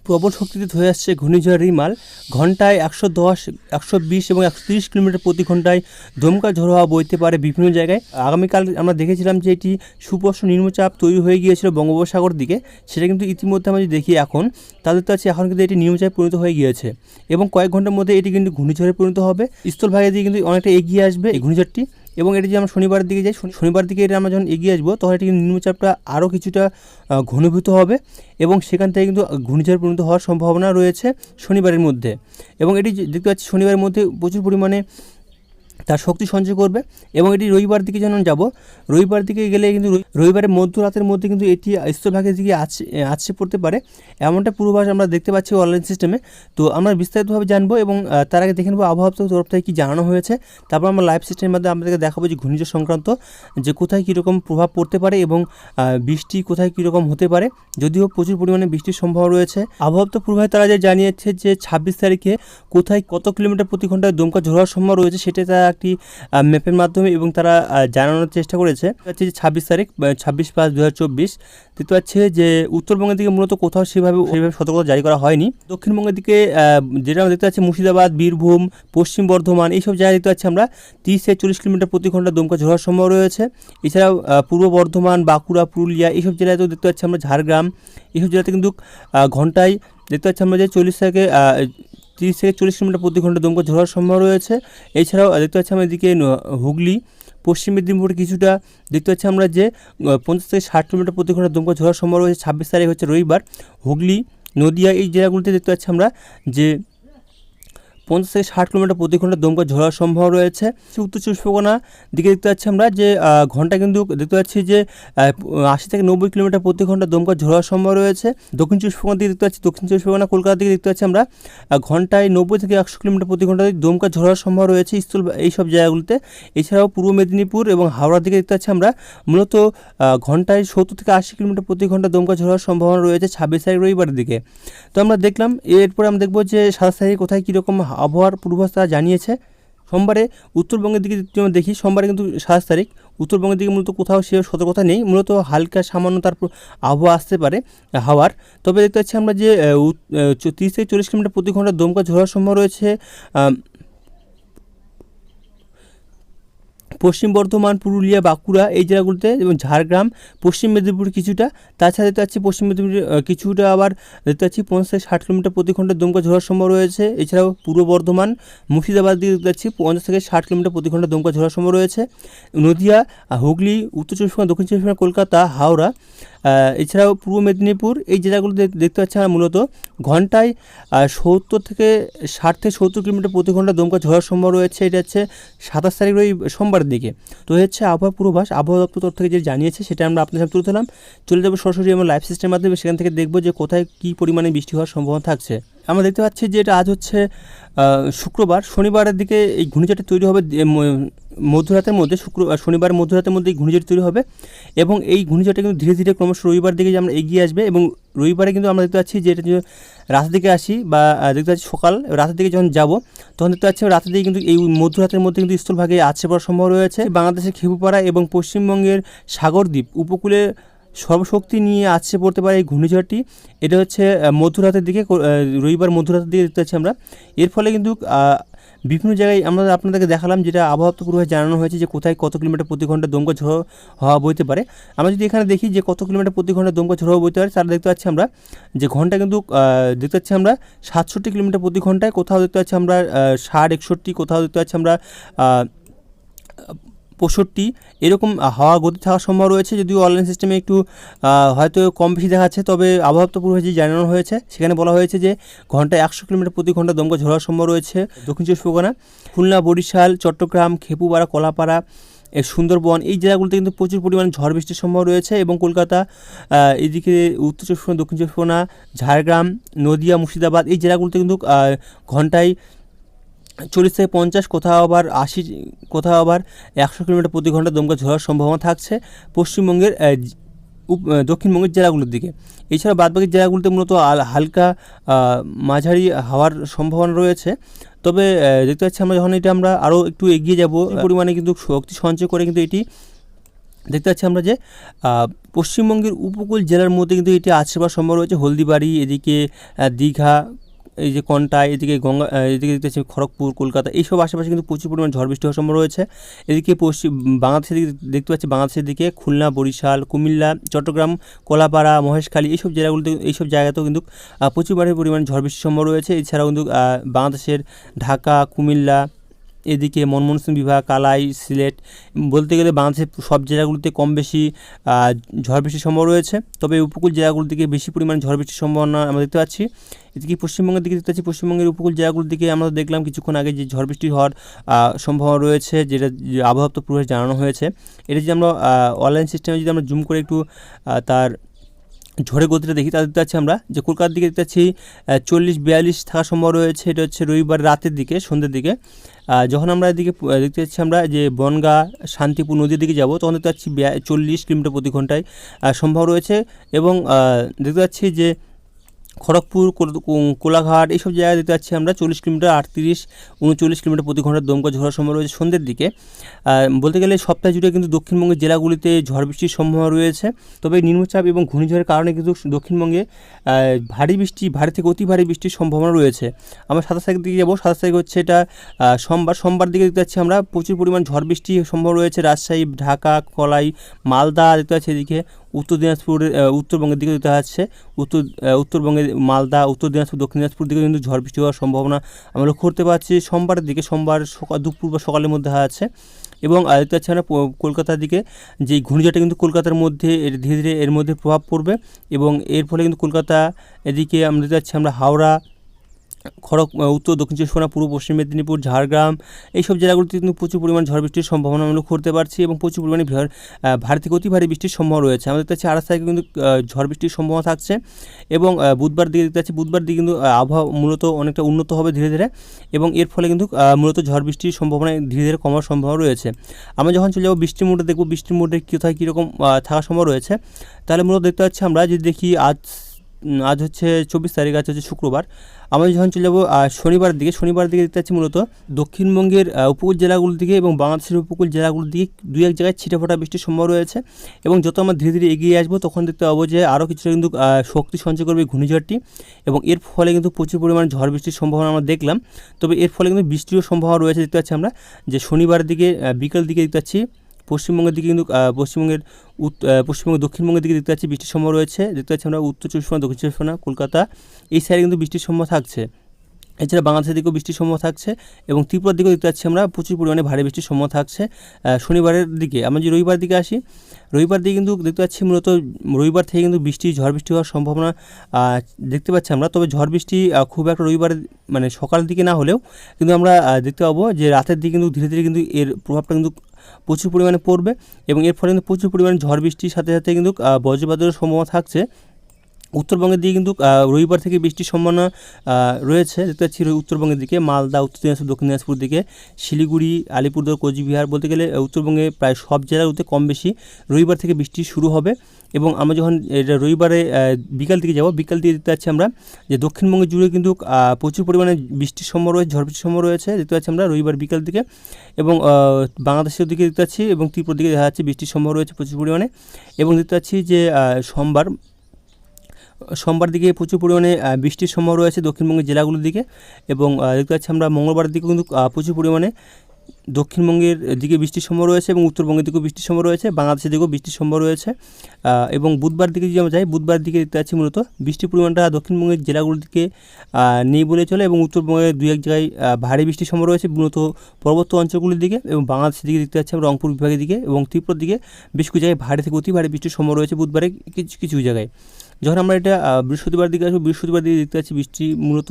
প্রবল শক্তিতে ধয়ে আসছে ঘূর্ণিঝড় রিমাল। ঘন্টায় 110, 120 এবং 130 কিলোমিটার প্রতি ঘন্টায় দমকা ঝড়ো হাওয়া বইতে পারে বিভিন্ন জায়গায়। আগামীকাল আমরা দেখেছিলাম যে এটি সুস্পষ্ট নিম্নচাপ তৈরি হয়ে গিয়েছিল বঙ্গোপসাগর দিকে, সেটা কিন্তু ইতিমধ্যে আমরা যদি দেখি এখন তাদের তো আছে এখন কিন্তু এটি নিম্নচাপে পরিণত হয়ে গিয়েছে এবং কয়েক ঘন্টার মধ্যে এটি কিন্তু ঘূর্ণিঝড়ে পরিণত হবে। স্থলভাগে দিয়ে কিন্তু অনেকটা এগিয়ে আসবে এই ঘূর্ণিঝড়টি এবং এটি যদি আমরা শনিবারের দিকে যাই, শনিবার দিকে এটা আমরা যখন এগিয়ে আসবো তখন এটি নিম্নচাপটা আরও কিছুটা ঘনীভূত হবে এবং সেখান থেকে কিন্তু ঘূর্ণিঝড়ে পরিণত হওয়ার সম্ভাবনা রয়েছে শনিবারের মধ্যে। এবং এটি দেখতে পাচ্ছি শনিবারের মধ্যে প্রচুর পরিমাণে তার শক্তি সঞ্চয় করবে এবং এটি রবিবার দিকে যখন যাব, রবিবার দিকে গেলে কিন্তু রবিবারের মধ্যরাতের মধ্যে কিন্তু এটি স্থলভাগের দিকে আছড়ে পড়তে পারে, এমনটা পূর্বাভাস আমরা দেখতে পাচ্ছি অনলাইন সিস্টেমে। তো আমরা বিস্তারিতভাবে জানবো এবং তার আগে দেখে নেবো আবহাওয়া তরফ থেকে কী জানানো হয়েছে। তারপর আমরা লাইভ সিস্টেমের মাধ্যমে আপনাদেরকে দেখাবো যে ঘূর্ণিঝড় সংক্রান্ত যে কোথায় কীরকম প্রভাব পড়তে পারে এবং বৃষ্টি কোথায় কীরকম হতে পারে, যদিও প্রচুর পরিমাণে বৃষ্টির সম্ভাবনা রয়েছে। আবহাওয়া পূর্বাভাস তারা যে জানিয়েছে যে 26 তারিখে কোথায় কত কিলোমিটার প্রতি ঘন্টায় দমকা ঝড় হওয়ার সম্ভাবনা রয়েছে সেটা তারা একটি ম্যাপের মাধ্যমে এবং তারা জানানোর চেষ্টা করেছে। হচ্ছে যে 26 তারিখ 26/5/2024 দেখতে পাচ্ছে যে উত্তরবঙ্গের দিকে মূলত কোথাও সেভাবে সতর্কতা জারি করা হয়নি। দক্ষিণবঙ্গের দিকে যেটা আমরা দেখতে পাচ্ছি মুর্শিদাবাদ, বীরভূম, পশ্চিম বর্ধমান এইসব জায়গায় দেখতে পাচ্ছি আমরা 30 থেকে 40 কিলোমিটার প্রতি ঘন্টা দমকা ঝড় হওয়ার সম্ভাবনা রয়েছে। এছাড়াও পূর্ব বর্ধমান, বাঁকুড়া, পুরুলিয়া এইসব জেলাতেও দেখতে পাচ্ছি আমরা, ঝাড়গ্রাম এইসব জেলাতে কিন্তু ঘন্টায় দেখতে পাচ্ছি আমরা যে 30 থেকে 40 কিলোমিটার প্রতি ঘন্টা দমকা ঝড় হওয়ার সম্ভাবনা রয়েছে। এছাড়াও দেখতে পাচ্ছি আমরা এদিকে হুগলি, পশ্চিম মেদিনীপুরে কিছুটা দেখতে পাচ্ছি আমরা যে 50 থেকে 60 কিলোমিটার প্রতি ঘন্টা দমকা ঝড় হওয়ার সম্ভাবনা রয়েছে। 26 তারিখ হচ্ছে রবিবার। হুগলি, নদিয়া এই জেলাগুলিতে দেখতে পাচ্ছি আমরা যে 50 থেকে 60 কিলোমিটার প্রতি ঘন্টা দমকা ঝড় হওয়ার সম্ভাবনা রয়েছে। উত্তর চব্বিশ পরগনা দিকে দেখতে পাচ্ছি আমরা যে ঘন্টা কিন্তু দেখতে পাচ্ছি যে 80 থেকে 90 কিলোমিটার প্রতি ঘন্টা দমকা ঝড় হওয়ার সম্ভাবনা রয়েছে। দক্ষিণ চব্বিশ পরগনা দিকে দেখতে পাচ্ছি, দক্ষিণ চব্বিশ পরগনা কলকাতা দিকে দেখতে পাচ্ছি আমরা ঘন্টায় 90 থেকে 100 কিলোমিটার প্রতি ঘন্টা দমকা ঝড় হওয়ার সম্ভাবনা রয়েছে স্থল এইসব জায়গাগুলিতে। এছাড়াও পূর্ব মেদিনীপুর এবং হাওড়ার দিকে দেখতে পাচ্ছি আমরা মূলত ঘন্টায় 70 থেকে 80 কিলোমিটার প্রতি ঘন্টা দমকা ঝড় হওয়ার সম্ভাবনা রয়েছে 26 তারিখ রবিবারের দিকে। তো আমরা দেখলাম, এরপরে আমরা দেখবো যে 27 তারিখে কোথায় কীরকম আবহাওয়ার পূর্বাভাস তারা জানিয়েছে। সোমবারে উত্তরবঙ্গের দিকে যদি দেখি, সোমবারে কিন্তু 27 তারিখ উত্তরবঙ্গের দিকে মূলত কোথাও সে সতর্কতা নেই, মূলত হালকা সামান্য তার আবহাওয়া আসতে পারে হাওয়ার। তবে দেখতে পাচ্ছি আমরা যে 30 থেকে 40 কিলোমিটার প্রতি ঘন্টা দমকা ঝড়ার সম্ভাবনা রয়েছে পশ্চিম বর্ধমান, পুরুলিয়া, বাঁকুড়া এই জেলাগুলিতে এবং ঝাড়গ্রাম, পশ্চিম মেদিনীপুর কিছুটা। তাছাড়া দেখতে পাচ্ছি পশ্চিম মেদিনীপুর কিছুটা আবার দেখতে পাচ্ছি 50 থেকে 60 কিলোমিটার প্রতি ঘন্টা দমকা ঝড়ার সম্ভাবনা রয়েছে। এছাড়াও পূর্ব বর্ধমান, মুর্শিদাবাদ দিকে দেখতে পাচ্ছি 50 থেকে 60 কিলোমিটার প্রতি ঘন্টা দমকা ঝড়ার সম্ভাবনা রয়েছে। নদিয়া, হুগলি, উত্তর চব্বিশ পরগনা, দক্ষিণ চব্বিশ পরগনা, কলকাতা, হাওড়া, এছাড়াও পূর্ব মেদিনীপুর এই জেলাগুলো দেখতে পাচ্ছি আমরা মূলত ঘন্টায় 70 থেকে 70 কিলোমিটার প্রতি ঘন্টা দমকা ঝড়ার সম্ভাবনা রয়েছে। এটা হচ্ছে 27 তারিখ সোমবারের দিকে। তো হচ্ছে আবহাওয়া পূর্বাভাস আবহাওয়া দপ্তর তরফ থেকে যে জানিয়েছে সেটা আমরা আপনাদের সামনে তুলে ধরলাম। চলে যাবো সরাসরি আমরা লাইভ সিস্টেমের মাধ্যমে, সেখান থেকে দেখবো যে কোথায় কী পরিমাণে বৃষ্টি হওয়ার সম্ভাবনা থাকছে। আমরা দেখতে পাচ্ছি যে এটা আজ হচ্ছে শুক্রবার। শনিবারের দিকে এই ঘূর্ণিঝড়টি তৈরি হবে মধ্যরাতের মধ্যে, শনিবার মধ্যরাতের মধ্যে এই ঘূর্ণিঝড় তৈরি হবে এবং এই ঘূর্ণিঝড়টা কিন্তু ধীরে ধীরে ক্রমশ রবিবার দিকে যে আমরা এগিয়ে আসবে এবং রবিবারে কিন্তু আমরা দেখতে পাচ্ছি যে এটা রাতের দিকে আসি বা দেখতে পাচ্ছি সকাল রাতের দিকে যখন যাব তখন দেখতে পাচ্ছি রাতের দিকে কিন্তু এই মধ্যরাতের মধ্যে কিন্তু স্থলভাগে আছড়ে পড়ার সম্ভাবনা রয়েছে। বাংলাদেশের খেপুপাড়া এবং পশ্চিমবঙ্গের সাগরদ্বীপ উপকূলে সর্বশক্তি নিয়ে আছড়ে পড়তে পারে এই ঘূর্ণিঝড়টি। এটা হচ্ছে মধ্যরাতের দিকে, রবিবার মধ্যরাতের দিকে দেখতে পাচ্ছি আমরা। এর ফলে কিন্তু বিভিন্ন জায়গায় আমরা আপনাদেরকে দেখালাম যেটা আবহাওয়া পূর্বাভাসে জানানো হয়েছে যে কোথায় কত কিলোমিটার প্রতি ঘন্টা দমকা ঝড় হাওয়া বইতে পারে। আমরা যদি এখানে দেখি যে কত কিলোমিটার প্রতি ঘন্টা দমকা ঝড় হাওয়া বইতে পারে, তাহলে দেখতে পাচ্ছি আমরা যে ঘন্টা কিন্তু দেখতে পাচ্ছি আমরা 67 কিলোমিটার প্রতি ঘন্টায়, কোথাও দেখতে পাচ্ছি আমরা 60-61, কোথাও দেখতে পাচ্ছি আমরা 65 এরকম হাওয়া গতি থাকার সম্ভাবনা রয়েছে। যদিও অনলাইন সিস্টেমে একটু হয়তো কম বেশি দেখাচ্ছে, তবে আবহাওয়া পূর্বাভাসে জানানো হয়েছে সেখানে বলা হয়েছে যে ঘন্টায় 100 কিলোমিটার প্রতি ঘন্টা দমকা ঝড় হওয়ার সম্ভাবনা রয়েছে দক্ষিণ চব্বিশ পরগনা, খুলনা, বরিশাল, চট্টগ্রাম, খেপুপাড়া, কলাপাড়া, সুন্দরবন এই জেলাগুলোতে কিন্তু প্রচুর পরিমাণে ঝড় বৃষ্টির সম্ভাবনা রয়েছে এবং কলকাতা, এদিকে উত্তর চব্বিশ পরগনা, দক্ষিণ চব্বিশ পরগনা, ঝাড়গ্রাম, নদিয়া, মুর্শিদাবাদ এই জেলাগুলোতে কিন্তু ঘন্টায় 40 থেকে 50, কোথাও আবার 80, কোথাও আবার 100 কিলোমিটার প্রতি ঘন্টা দমকা ঝড়ার সম্ভাবনা থাকছে পশ্চিমবঙ্গের দক্ষিণবঙ্গের জেলাগুলোর দিকে। এছাড়া বাদবাকি জেলাগুলোতে মূলত হালকা মাঝারি হাওয়ার সম্ভাবনা রয়েছে। তবে দেখতে পাচ্ছি আমরা যখন এটা আমরা আরও একটু এগিয়ে যাব পরিমাণে কিন্তু শক্তি সঞ্চয় করে কিন্তু এটি দেখতে পাচ্ছি আমরা যে পশ্চিমবঙ্গের উপকূল জেলার মধ্যে কিন্তু এটি আছড়ে পড়ার সম্ভাবনা রয়েছে। হলদিবাড়ি, এদিকে দীঘা, এই যে কন্টাই, এদিকে গঙ্গা, এদিকে দেখতে পাচ্ছি খড়গপুর, কলকাতা, এইসব আশেপাশে কিন্তু প্রচুর পরিমাণ ঝড় বৃষ্টি হওয়ার সম্ভাবনা রয়েছে। এদিকে বাংলাদেশের দিকে দেখতে পাচ্ছি, বাংলাদেশের দিকে খুলনা, বরিশাল, কুমিল্লা, চট্টগ্রাম, কলাপাড়া, মহেশখালী, এইসব জেলাগুলোতে, এইসব জায়গাতেও কিন্তু প্রচুর পরিমাণ ঝড় বৃষ্টির সম্ভাবনা রয়েছে। এছাড়াও কিন্তু বাংলাদেশের ঢাকা, কুমিল্লা, এদিকে ময়মনসিংহ বিভাগ, কালাই, সিলেট, বলতে গেলে বাংলাদেশের সব জেলাগুলোতে কম বেশি ঝড় বৃষ্টির সম্ভাবনা রয়েছে। তবে উপকূল জেলাগুলোর দিকে বেশি পরিমাণে ঝড় বৃষ্টির সম্ভাবনা আমরা দেখতে পাচ্ছি। এদিকে পশ্চিমবঙ্গের দিকে দেখতে পাচ্ছি, পশ্চিমবঙ্গের উপকূল জেলাগুলোর দিকে আমরা দেখলাম কিছুক্ষণ আগে যে ঝড় বৃষ্টি হওয়ার সম্ভাবনা রয়েছে, যেটা আবহাওয়া দপ্তর পূর্বে জানানো হয়েছে। এটা যদি আমরা অনলাইন সিস্টেমে যদি আমরা জুম করে একটু তার ঝড়ের গতিটা দেখি, তাদের দেখতে পাচ্ছি আমরা যে কলকাতার দিকে দেখতে পাচ্ছি 40-42 থাকার সম্ভাবনা রয়েছে। এটা হচ্ছে রবিবার রাতের দিকে, সন্ধ্যের দিকে। যখন আমরা এদিকে দেখতে পাচ্ছি আমরা যে বনগাঁ, শান্তিপুর নদীর দিকে যাব, তখন দেখতে পাচ্ছি 40 কিলোমিটার প্রতি ঘন্টায় সম্ভাবনা রয়েছে। এবং দেখতে পাচ্ছি যে খড়গপুর, কোলাঘাট, এইসব জায়গায় দেখতে পাচ্ছি আমরা 40 কিলোমিটার, 38-39 কিলোমিটার প্রতি ঘন্টার দমকা ঝড়ের সম্ভাবনা রয়েছে সন্ধ্যের দিকে। বলতে গেলে সপ্তাহ জুড়ে কিন্তু দক্ষিণবঙ্গের জেলাগুলিতে ঝড় বৃষ্টির সম্ভাবনা রয়েছে। তবে নিম্নচাপ এবং ঘূর্ণিঝড়ের কারণে কিন্তু দক্ষিণবঙ্গে ভারী থেকে অতি ভারী বৃষ্টির সম্ভাবনা রয়েছে। আমরা 27 তারিখের দিকে যাবো। 27 তারিখ হচ্ছে এটা সোমবার দিকে দেখতে পাচ্ছি আমরা প্রচুর পরিমাণ ঝড় বৃষ্টির সম্ভাবনা রয়েছে। রাজশাহী, ঢাকা, কলাই, মালদা দেখতে পাচ্ছি, এদিকে উত্তর দিনাজপুরের, উত্তরবঙ্গের দিকে দেখতে পাচ্ছে, উত্তরবঙ্গের মালদা, উত্তর দিনাজপুর, দক্ষিণ দিনাজপুর দিকে কিন্তু ঝড় বৃষ্টি হওয়ার সম্ভাবনা আমরা লক্ষ্য করতে পারছি। সোমবারের দিকে, সোমবার দুপুর বা সকালের মধ্যে আছে। এবং দেখতে পাচ্ছি আমরা কলকাতার দিকে যে ঘূর্ণিঝড়টা কিন্তু কলকাতার মধ্যে ধীরে ধীরে এর মধ্যে প্রভাব পড়বে। এবং এর ফলে কিন্তু কলকাতা, এদিকে আমরা দেখতে পাচ্ছি আমরা হাওড়া, উত্তর দক্ষিণ চব্বিশ পরগনা, পূর্ব পশ্চিম মেদিনীপুর, ঝাড়গ্রাম, এইসব জেলাগুলিতে কিন্তু প্রচুর পরিমাণ ঝড় বৃষ্টির সম্ভাবনা আমরা লক্ষ্য করতে পারছি। এবং প্রচুর পরিমাণে ভারী থেকে অতি ভারী বৃষ্টির সম্ভাবনা রয়েছে। আমাদের দেখতে পাচ্ছি 28 তারিখে কিন্তু ঝড় বৃষ্টির সম্ভাবনা থাকছে। এবং বুধবার দিকে দেখতে পাচ্ছি, বুধবার দিকে কিন্তু আবহাওয়া মূলত অনেকটা উন্নত হবে ধীরে ধীরে। এবং এর ফলে কিন্তু মূলত ঝড় বৃষ্টির সম্ভাবনা ধীরে ধীরে কমার সম্ভাবনা রয়েছে। আমরা যখন চলে যাবো বৃষ্টির মোডে, দেখবো বৃষ্টির মোডে কোথায় কীরকম থাকার সম্ভাবনা রয়েছে। তাহলে মূলত দেখতে পাচ্ছি আমরা যদি দেখি, আজ হচ্ছে 24 তারিখ, আজ হচ্ছে শুক্রবার। আমরা যখন চলে যাবো শনিবার দিকে দেখতে পাচ্ছি মূলত দক্ষিণবঙ্গের উপকূল জেলাগুলোর দিকে এবং বাংলাদেশের উপকূল জেলাগুলোর দিকে দুই এক জায়গায় ছিটেফোঁটা বৃষ্টির সম্ভাবনা রয়েছে। এবং যত আমরা ধীরে ধীরে এগিয়ে আসবো, তখন দেখতে পাবো যে আরও কিছুটা কিন্তু শক্তি সঞ্চয় করবে ঘূর্ণিঝড়টি। এবং এর ফলে কিন্তু প্রচুর পরিমাণে ঝড় বৃষ্টির সম্ভাবনা আমরা দেখলাম। তবে এর ফলে কিন্তু বৃষ্টিরও সম্ভাবনা রয়েছে। দেখতে পাচ্ছি আমরা যে শনিবারের দিকে বিকেল দিকে দেখতে পাচ্ছি পশ্চিমবঙ্গের দিকে কিন্তু পশ্চিমবঙ্গের দক্ষিণবঙ্গের দিকে দেখতে পাচ্ছি বৃষ্টির সম্ভাবনা রয়েছে। দেখতে পাচ্ছি আমরা উত্তর চব্বিশ পরগনা, দক্ষিণ চব্বিশ পরগনা, কলকাতা, এই সাইডে কিন্তু বৃষ্টির সম্ভাবনা থাকছে। এছাড়া বাংলাদেশের দিকেও বৃষ্টির সম্ভাবনা থাকছে। এবং ত্রিপুরার দিকেও দেখতে পাচ্ছি আমরা প্রচুর পরিমাণে ভারী বৃষ্টির সম্ভাবনা থাকছে শনিবারের দিকে। আমরা যদি রবিবার দিকে আসি, রবিবার দিকে কিন্তু দেখতে পাচ্ছি মূলত রবিবার থেকে কিন্তু ঝড় বৃষ্টি হওয়ার সম্ভাবনা দেখতে পাচ্ছি আমরা। তবে ঝড় বৃষ্টি খুব একটা রবিবার মানে সকালের দিকে না হলেও কিন্তু আমরা দেখতে পাবো যে রাতের দিকে কিন্তু ধীরে ধীরে কিন্তু এর প্রভাবটা কিন্তু প্রচুর পরিমাণে পড়বে। এবং এর ফলে কিন্তু প্রচুর পরিমাণে ঝড় বৃষ্টির সাথে সাথে কিন্তু বজ্রপাতের সম্ভাবনা থাকছে। উত্তরবঙ্গের দিকে কিন্তু রবিবার থেকে বৃষ্টির সম্ভাবনা রয়েছে। দেখতে পাচ্ছি উত্তরবঙ্গের দিকে মালদা, উত্তর দিনাজপুর, দক্ষিণ দিনাজপুর দিকে শিলিগুড়ি, আলিপুরদুয়ার, কোচবিহার, বলতে গেলে উত্তরবঙ্গে প্রায় সব জেলাগুলোতে কম বেশি রবিবার থেকে বৃষ্টি শুরু হবে। এবং আমরা যখন এটা রবিবারে বিকাল দিকে যাব, বিকাল দিকে দেখতে পাচ্ছি আমরা যে দক্ষিণবঙ্গে জুড়ে কিন্তু প্রচুর পরিমাণে বৃষ্টির সম্ভাবনা রয়েছে, ঝড় বৃষ্টির সম্ভাবনা রয়েছে দেখতে পাচ্ছি আমরা রবিবার বিকাল দিকে। এবং বাংলাদেশের দিকে দেখতে পাচ্ছি এবং ত্রিপুরার দিকে দেখা যাচ্ছে বৃষ্টির সম্ভাবনা রয়েছে প্রচুর পরিমাণে। এবং দেখতে পাচ্ছি যে সোমবার দিকে প্রচুর পরিমাণে বৃষ্টির সম্ভাবনা রয়েছে দক্ষিণবঙ্গের জেলাগুলোর দিকে। এবং দেখতে পাচ্ছি আমরা মঙ্গলবার দিকেও কিন্তু প্রচুর পরিমাণে দক্ষিণবঙ্গের দিকে বৃষ্টির সম্ভাবনা রয়েছে এবং উত্তরবঙ্গের দিকেও বৃষ্টির সম্ভাবনা রয়েছে, বাংলাদেশের দিকেও বৃষ্টির সম্ভাবনা রয়েছে। এবং বুধবার দিকে যদি আমরা যাই, বুধবার দিকে দেখতে পাচ্ছি মূলত বৃষ্টির পরিমাণটা দক্ষিণবঙ্গের জেলাগুলোর দিকে নেই বলে চলে। এবং উত্তরবঙ্গের দুই এক জায়গায় ভারী বৃষ্টির সম্ভাবনা রয়েছে মূলত পর্বত্য অঞ্চলগুলির দিকে। এবং বাংলাদেশের দিকে দেখতে পাচ্ছি আমরা রংপুর বিভাগের দিকে এবং ত্রিপুরার দিকে বেশ কিছু জায়গায় ভারী থেকে অতি ভারী বৃষ্টির সম্ভাবনা রয়েছে বুধবারে কিছু জায়গায়। যখন আমরা এটা বৃহস্পতিবার দিকে আসবো, বৃহস্পতিবার দিকে দেখতে পাচ্ছি বৃষ্টি মূলত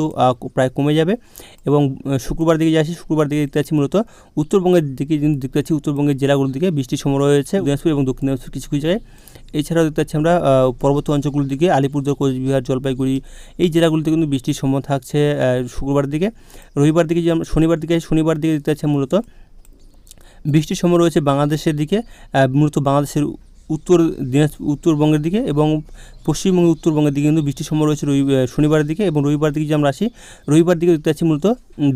প্রায় কমে যাবে। এবং শুক্রবার দিকে যাচ্ছি, শুক্রবার দিকে দেখতে পাচ্ছি মূলত উত্তরবঙ্গের দিকে দেখতে পাচ্ছি উত্তরবঙ্গের জেলাগুলোর দিকে বৃষ্টির সম্ভাবনা রয়েছে দিনাজপুর এবং দক্ষিণ দিনাজপুর কিছু জায়গায়। এছাড়াও দেখতে পাচ্ছি আমরা পর্বত্য অঞ্চলগুলোর দিকে আলিপুরদুয়ার, কোচবিহার, জলপাইগুড়ি, এই জেলাগুলিতে কিন্তু বৃষ্টির সম্ভাবনা থাকছে শুক্রবার দিকে। রবিবার দিকে যে আমরা শনিবার দিকে দেখতে পাচ্ছি মূলত বৃষ্টির সম্ভাবনা রয়েছে বাংলাদেশের দিকে, মূলত বাংলাদেশের উত্তরবঙ্গের দিকে এবং পশ্চিমবঙ্গের উত্তরবঙ্গের দিকে কিন্তু বৃষ্টির সম্ভাবনা রয়েছে শনিবারের দিকে, এবং রবিবার দিকে যে আমরা আসি রবিবার দিকে দেখতে পাচ্ছি মূলত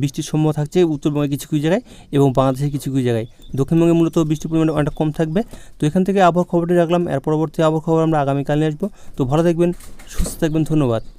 বৃষ্টির সম্ভাবনা থাকছে উত্তরবঙ্গের কিছু কিছু জায়গায় এবং বাংলাদেশের কিছু কিছু জায়গায়। দক্ষিণবঙ্গে মূলত বৃষ্টির পরিমাণ অনেকটা কম থাকবে। তো এখান থেকে আবহাওয়ার খবরটি রাখলাম, এর পরবর্তী আবহাওয়া খবর আমরা আগামীকাল নিয়ে আসবো। তো ভালো থাকবেন, সুস্থ থাকবেন, ধন্যবাদ।